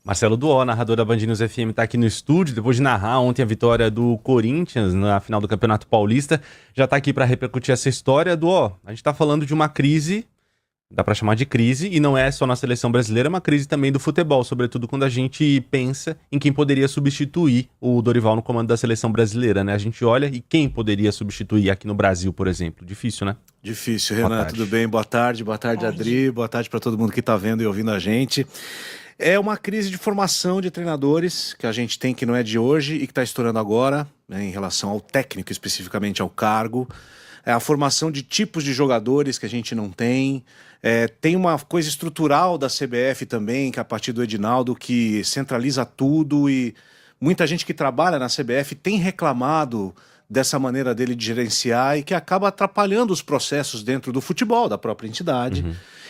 Marcelo Duó, narrador da Band News FM, está aqui no estúdio, depois de narrar ontem a vitória do Corinthians na final do Campeonato Paulista, já está aqui para repercutir essa história. Duó, a gente está falando de uma crise, dá para chamar de crise, e não é só na seleção brasileira, é uma crise também do futebol, sobretudo quando a gente pensa em quem poderia substituir o Dorival no comando da seleção brasileira, né? A gente olha e quem poderia substituir aqui no Brasil, por exemplo. Difícil, né? Difícil, Renan, tudo bem? Boa tarde, Adri, boa tarde para todo mundo que está vendo e ouvindo a gente. É uma crise de formação de treinadores que a gente tem, que não é de hoje e que está estourando agora, né, em relação ao técnico, especificamente ao cargo. É a formação de tipos de jogadores que a gente não tem. Tem uma coisa estrutural da CBF também, que é a partir do Edinaldo, que centraliza tudo, e muita gente que trabalha na CBF tem reclamado dessa maneira dele de gerenciar e que acaba atrapalhando os processos dentro do futebol, da própria entidade.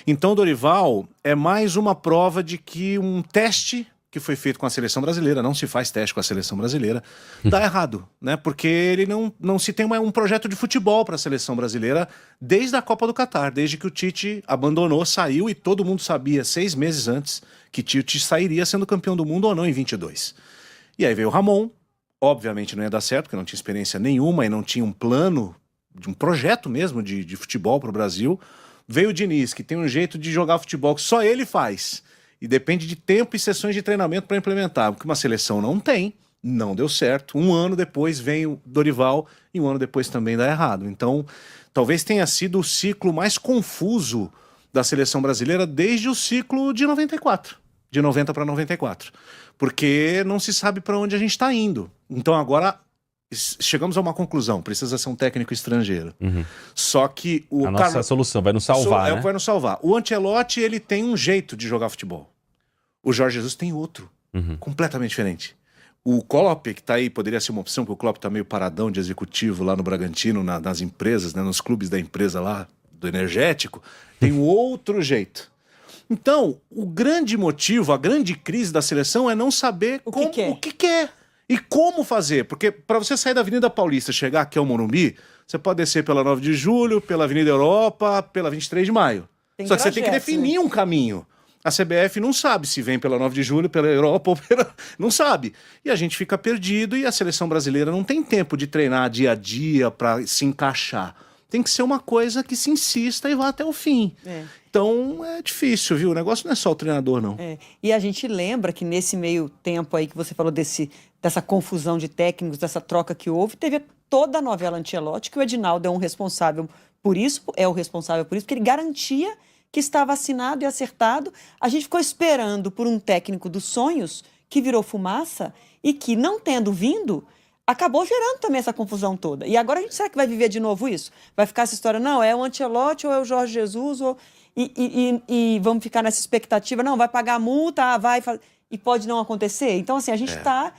Então o Dorival é mais uma prova de que um teste que foi feito com a seleção brasileira, não se faz teste com a seleção brasileira, dá errado, né? Porque ele não se tem um projeto de futebol para a seleção brasileira desde a Copa do Catar, desde que o Tite abandonou, saiu, e todo mundo sabia 6 meses antes que Tite sairia sendo campeão do mundo ou não em 22. E aí veio o Ramon, obviamente não ia dar certo, porque não tinha experiência nenhuma e não tinha um plano, de um projeto mesmo de futebol para o Brasil. Veio o Diniz, que tem um jeito de jogar futebol que só ele faz, e depende de tempo e sessões de treinamento para implementar, o que uma seleção não tem. Não deu certo. Um ano depois vem o Dorival e um ano depois também dá errado. Então, talvez tenha sido o ciclo mais confuso da seleção brasileira desde o ciclo de 94, de 90 para 94, porque não se sabe para onde a gente está indo. Então agora chegamos a uma conclusão: precisa ser um técnico estrangeiro. Só que a nossa solução vai nos salvar, né? Vai nos salvar. O Ancelotti, ele tem um jeito de jogar futebol. O Jorge Jesus tem outro, completamente diferente. O Klopp, que tá aí, poderia ser uma opção, porque o Klopp tá meio paradão de executivo lá no Bragantino, nas empresas, né, nos clubes da empresa lá, do energético, tem um outro jeito. Então, o grande motivo, a grande crise da seleção é não saber o que quer e como fazer. Porque para você sair da Avenida Paulista, chegar aqui ao Morumbi, você pode descer pela 9 de Julho, pela Avenida Europa, pela 23 de Maio. Só que você tem que definir um caminho. A CBF não sabe se vem pela 9 de Julho, pela Europa ou pela... Não sabe. E a gente fica perdido, e a seleção brasileira não tem tempo de treinar dia a dia para se encaixar. Tem que ser uma coisa que se insista e vá até o fim. Então é difícil, viu? O negócio não é só o treinador, não. E a gente lembra que nesse meio tempo aí que você falou dessa confusão de técnicos, dessa troca que houve, teve toda a novela Ancelotti, que o Edinaldo é o responsável por isso, porque ele garantia que estava assinado e acertado. A gente ficou esperando por um técnico dos sonhos que virou fumaça e que, não tendo vindo, acabou gerando também essa confusão toda. E agora a gente, será que vai viver de novo isso? Vai ficar essa história, não, é o Ancelotti ou é o Jorge Jesus, e vamos ficar nessa expectativa, não, vai pagar a multa, e pode não acontecer. Então, assim, a gente está...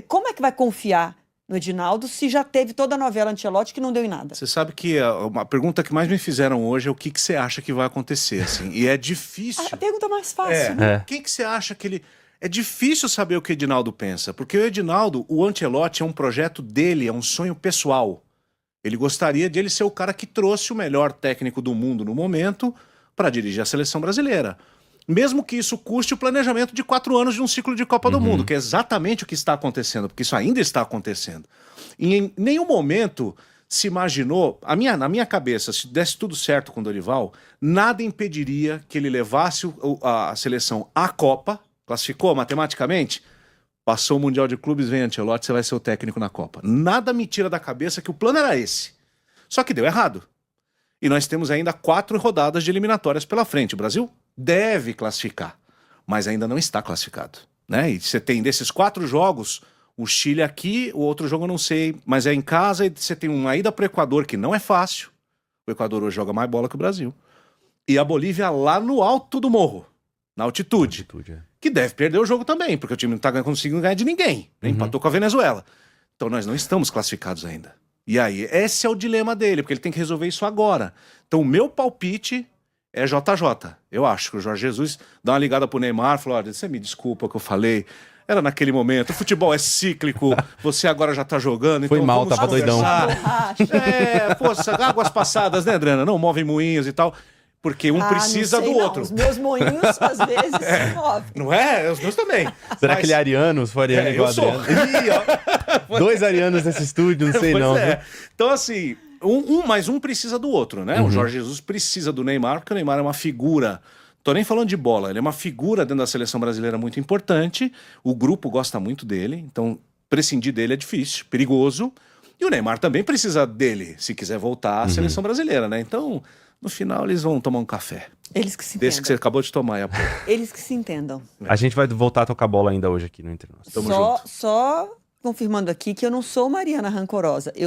como é que vai confiar no Edinaldo se já teve toda a novela Ancelotti que não deu em nada? Você sabe que uma pergunta que mais me fizeram hoje é o que você acha que vai acontecer, assim. E é difícil. A pergunta mais fácil, né? Quem que você acha que ele... É difícil saber o que o Edinaldo pensa, porque o Edinaldo, o Ancelotti é um projeto dele, é um sonho pessoal. Ele gostaria de ele ser o cara que trouxe o melhor técnico do mundo no momento para dirigir a seleção brasileira. Mesmo que isso custe o planejamento de 4 anos de um ciclo de Copa do Mundo, que é exatamente o que está acontecendo, porque isso ainda está acontecendo. E em nenhum momento se imaginou, na minha cabeça, se desse tudo certo com o Dorival, nada impediria que ele levasse a seleção à Copa, classificou matematicamente, passou o Mundial de Clubes, vem Ancelotti, você vai ser o técnico na Copa. Nada me tira da cabeça que o plano era esse. Só que deu errado. E nós temos ainda 4 rodadas de eliminatórias pela frente. O Brasil deve classificar, mas ainda não está classificado, né? E você tem desses 4 jogos, o Chile aqui, o outro jogo eu não sei, mas é em casa, e você tem uma ida para o Equador que não é fácil. O Equador hoje joga mais bola que o Brasil. E a Bolívia lá no alto do morro, na altitude. Que deve perder o jogo também, porque o time não está conseguindo ganhar de ninguém. Empatou com a Venezuela. Então nós não estamos classificados ainda. E aí, esse é o dilema dele, porque ele tem que resolver isso agora. Então o meu palpite é JJ. Eu acho que o Jorge Jesus dá uma ligada pro Neymar, falou: olha, você me desculpa o que eu falei, era naquele momento, o futebol é cíclico, você agora já tá jogando, então foi mal, tava doidão. Poxa, águas passadas, né, Adriana? Não movem moinhos e tal. Porque um precisa não sei do não. outro. Os meus moinhos, às vezes, se movem. Não é? Os meus também. Será que ele é ariano? Se for ariano igual eu sou. Adriano? Ih, ó. Dois arianos nesse estúdio, não sei Pois não. é. Viu? Então, assim, mais um precisa do outro, né? O Jorge Jesus precisa do Neymar, porque o Neymar é uma figura. Tô nem falando de bola, ele é uma figura dentro da seleção brasileira muito importante. O grupo gosta muito dele, então prescindir dele é difícil, perigoso. E o Neymar também precisa dele, se quiser voltar à seleção brasileira, né? Então, no final, eles vão tomar um café. Eles que se Desse que você entendam. acabou de tomar, há pouco. Eles que se entendam. A gente vai voltar a tocar bola ainda hoje aqui no Entre Nós. Tamo junto. Só confirmando aqui que eu não sou Mariana Rancorosa. Eu